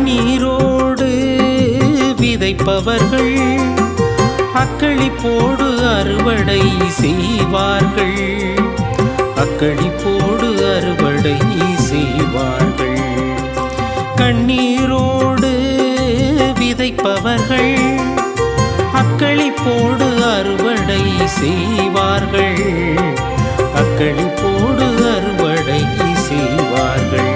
கண்ணீரோடு விதைப்பவர்கள் அக்களிப்போடு அறுவடை செய்வார்கள். அக்களிப்போடு அறுவடை செய்வார்கள். கண்ணீரோடு விதைப்பவர்கள் அக்களிப்போடு அறுவடை செய்வார்கள். அக்களிப்போடு அறுவடை செய்வார்கள்.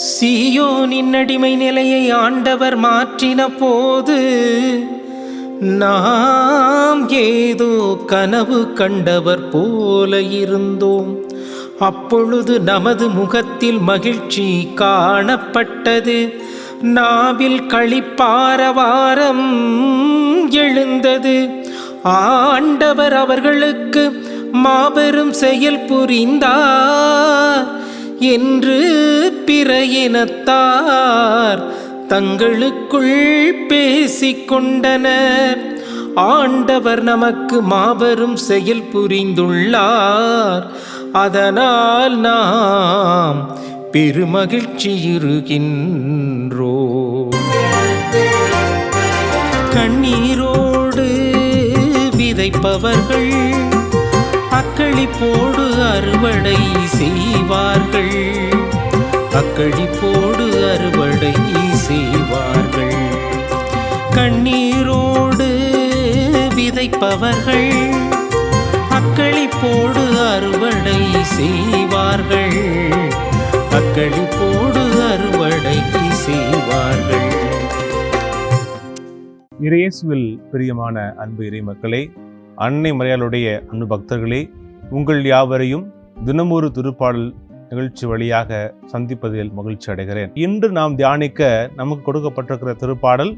சீயோனின் அடிமை நிலையை ஆண்டவர் மாற்றின போது நாம் ஏதோ கனவு கண்டவர் போல இருந்தோம். அப்பொழுது நமது முகத்தில் மகிழ்ச்சி காணப்பட்டது. நாவில் களிப்பாரவாரம் எழுந்தது. ஆண்டவர் அவர்களுக்கு மாபெரும் செயல் புரிந்தார் என்று பிற இனத்தார் தங்களுக்குள் பேசிக்கொண்டனர். ஆண்டவர் நமக்கு மாபெரும் செயல் புரிந்துள்ளார், அதனால் நாம் பெருமகிழ்ச்சியுறுகின்றோம். கண்ணீரோடு விதைப்பவர்கள் அக்களிப்போடு அறுவடை செய்வார்கள். அக்களிப்போடு அறுவடை செய்வார்கள். கண்ணீரோடு விதைப்பவர்கள் அக்களிப்போடு அறுவடை செய்வார்கள். அக்களிப்போடு அறுவடை செய்வார்கள். இயேசுவில் பிரியமான அன்பு இறைமக்களே, அன்னை மரியாளுடைய அன்பு பக்தர்களே, உங்கள் யாவரையும் தினமொரு திருப்பாடல் நிகழ்ச்சி வழியாக சந்திப்பதில் மகிழ்ச்சி அடைகிறேன். இன்று நாம் தியானிக்க நமக்கு கொடுக்கப்பட்டிருக்கிற திருப்பாடல்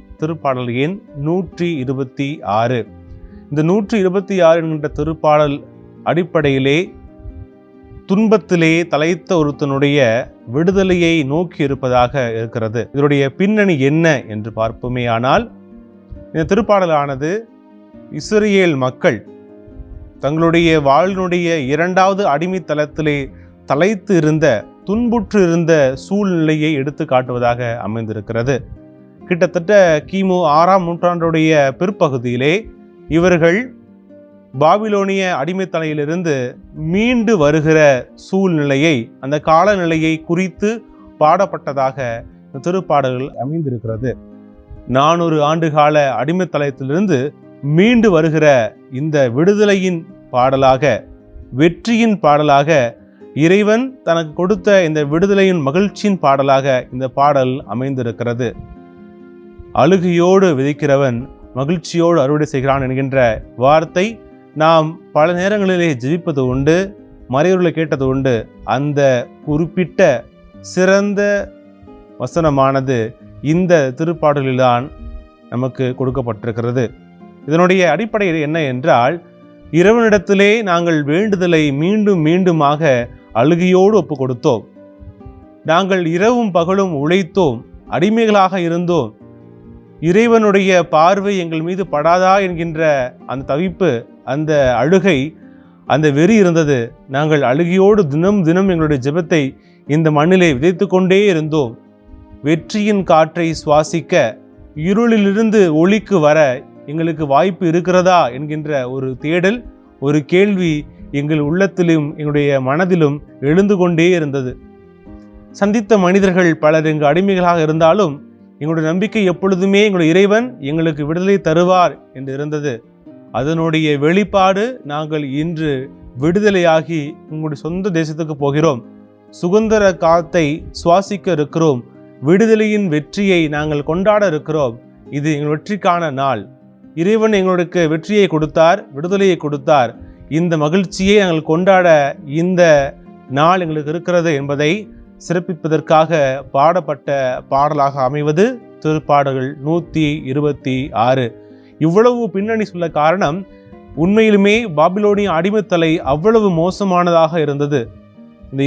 எண் 126. இந்த 126 என்கின்ற திருப்பாடல் அடிப்படையிலே துன்பத்திலே தலைத்த ஒருத்தனுடைய விடுதலையை நோக்கி இருப்பதாக இருக்கிறது. இதனுடைய பின்னணி என்ன என்று பார்ப்போமேயானால், இந்த திருப்பாடலானது இஸ்ரேல் மக்கள் தங்களுடைய வாழ்வினுடைய 2வது அடிமைத்தளத்திலே தலைத்து இருந்த, துன்புற்று இருந்த சூழ்நிலையை எடுத்து காட்டுவதாக அமைந்திருக்கிறது. கிட்டத்தட்ட கிமு 6ஆம் நூற்றாண்டுடைய பிற்பகுதியிலே இவர்கள் பாபிலோனிய அடிமைத்தலையிலிருந்து மீண்டு வருகிற சூழ்நிலையை, அந்த காலநிலையை குறித்து பாடப்பட்டதாக திருப்பாடல்கள் அமைந்திருக்கிறது. 400 ஆண்டுகால அடிமைத்தலையத்திலிருந்து மீண்டு வருகிற இந்த விடுதலையின் பாடலாக, வெற்றியின் பாடலாக, இறைவன் தனக்கு கொடுத்த இந்த விடுதலையின் மகிழ்ச்சியின் பாடலாக இந்த பாடல் அமைந்திருக்கிறது. அழுகையோடு விதைக்கிறவன் மகிழ்ச்சியோடு அறுவடை செய்கிறான் என்கின்ற வார்த்தை நாம் பல நேரங்களிலே ஜெபிப்பது உண்டு, மறைவுகளை கேட்டது உண்டு. அந்த குறிப்பிட்ட சிறந்த வசனமானது இந்த திருப்பாடலில்தான் நமக்கு கொடுக்கப்பட்டிருக்கிறது. இதனுடைய அடிப்படையில் என்ன என்றால், இறைவனிடத்திலே நாங்கள் வேண்டுதலை மீண்டும் மீண்டுமாக அழுகையோடு ஒப்பு கொடுத்தோம். நாங்கள் இரவும் பகலும் உழைத்தோம், அடிமைகளாக இருந்தோம். இறைவனுடைய பார்வை எங்கள் மீது படாதா என்கின்ற அந்த தவிப்பு, அந்த அழுகை, அந்த வெறி இருந்தது. நாங்கள் அழுகையோடு தினம் தினம் எங்களுடைய ஜெபத்தை இந்த மண்ணிலே விதைத்து கொண்டே இருந்தோம். வெற்றியின் காற்றை சுவாசிக்க, இருளிலிருந்து ஒளிக்கு வர எங்களுக்கு வாய்ப்பு இருக்கிறதா என்கின்ற ஒரு தேடல், ஒரு கேள்வி எங்கள் உள்ளத்திலும் எங்களுடைய மனதிலும் எழுந்து கொண்டே இருந்தது. சந்தித்த மனிதர்கள் பலர் எங்கள் அடிமைகளாக இருந்தாலும் எங்களுடைய நம்பிக்கை எப்பொழுதுமே எங்களுடைய இறைவன் எங்களுக்கு விடுதலை தருவார் என்று இருந்தது. அதனுடைய வெளிப்பாடு, நாங்கள் இன்று விடுதலையாகி உங்களுடைய சொந்த தேசத்துக்கு போகிறோம், சுதந்திர காத்தை சுவாசிக்க இருக்கிறோம், விடுதலையின் வெற்றியை நாங்கள் கொண்டாட இருக்கிறோம். இது எங்கள் வெற்றிக்கான நாள். இறைவன் எங்களுக்கு வெற்றியை கொடுத்தார், விடுதலையை கொடுத்தார். இந்த மகிழ்ச்சியை நாங்கள் கொண்டாட இந்த நாள் எங்களுக்கு இருக்கிறது என்பதை சிறப்பிப்பதற்காக பாடப்பட்ட பாடலாக அமைவது திருப்பாடல்கள் 126. இவ்வளவு பின்னணி சொல்ல காரணம், உண்மையிலுமே பாபிலோனிய அடிமைத்தலை அவ்வளவு மோசமானதாக இருந்தது.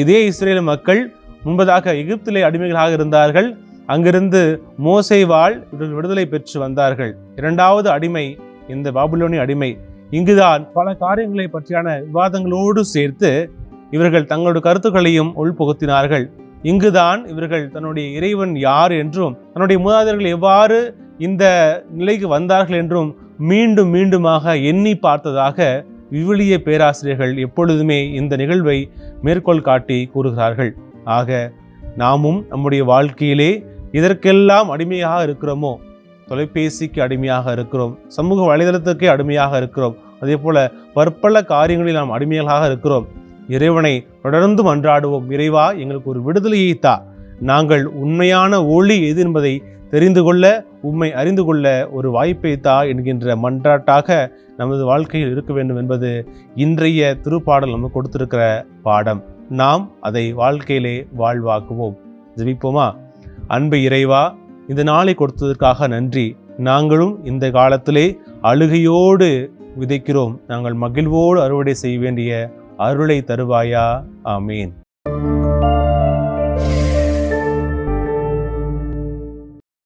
இதே இஸ்ரேல் மக்கள் முன்பதாக எகிப்திலே அடிமைகளாக இருந்தார்கள். அங்கிருந்து மோசேவால் விடுதலை பெற்று வந்தார்கள். 2வது அடிமை இந்த பாபிலோனிய அடிமை. இங்குதான் பல காரியங்களை பற்றியான விவாதங்களோடு சேர்த்து இவர்கள் தங்களுடைய கருத்துக்களையும் உள்புகுத்தினார்கள். இங்குதான் இவர்கள் தன்னுடைய இறைவன் யார் என்றும் தன்னுடைய மூதாதையர்கள் எவ்வாறு இந்த நிலைக்கு வந்தார்கள் என்றும் மீண்டும் மீண்டுமாக எண்ணி பார்த்ததாக விவிலிய பேராசிரியர்கள் எப்பொழுதுமே இந்த நிகழ்வை மேற்கோள் காட்டி கூறுகிறார்கள். ஆக நாமும் நம்முடைய வாழ்க்கையிலே இதற்கெல்லாம் அடிமையாக இருக்கிறோமோ, தொலைபேசிக்கு அடிமையாக இருக்கிறோம், சமூக வலைதளத்துக்கே அடிமையாக இருக்கிறோம், அதே போல பற்பல காரியங்களில் நாம் அடிமைகளாக இருக்கிறோம். இறைவனை தொடர்ந்து மன்றாடுவோம். இறைவா, எங்களுக்கு ஒரு விடுதலையை தா, நாங்கள் உண்மையான ஒளி எது என்பதை தெரிந்து கொள்ள, உம்மை அறிந்து கொள்ள ஒரு வாய்ப்பை தா என்கின்ற மன்றாட்டாக நமது வாழ்க்கையில் இருக்க வேண்டும் என்பது இன்றைய திருப்பாடல் நமக்கு கொடுத்திருக்கிற பாடம். நாம் அதை வாழ்க்கையிலே வாழ்வாக்குவோம். ஜெபிப்போமா? அன்பு இறைவா, இந்த நாளை கொடுத்ததற்காக நன்றி. நாங்களும் இந்த காலத்திலே அழுகையோடு விதைக்கிறோம், நாங்கள் மகிழ்வோடு அறுவடை செய்ய வேண்டிய அருளை தருவாயா. ஆமீன்.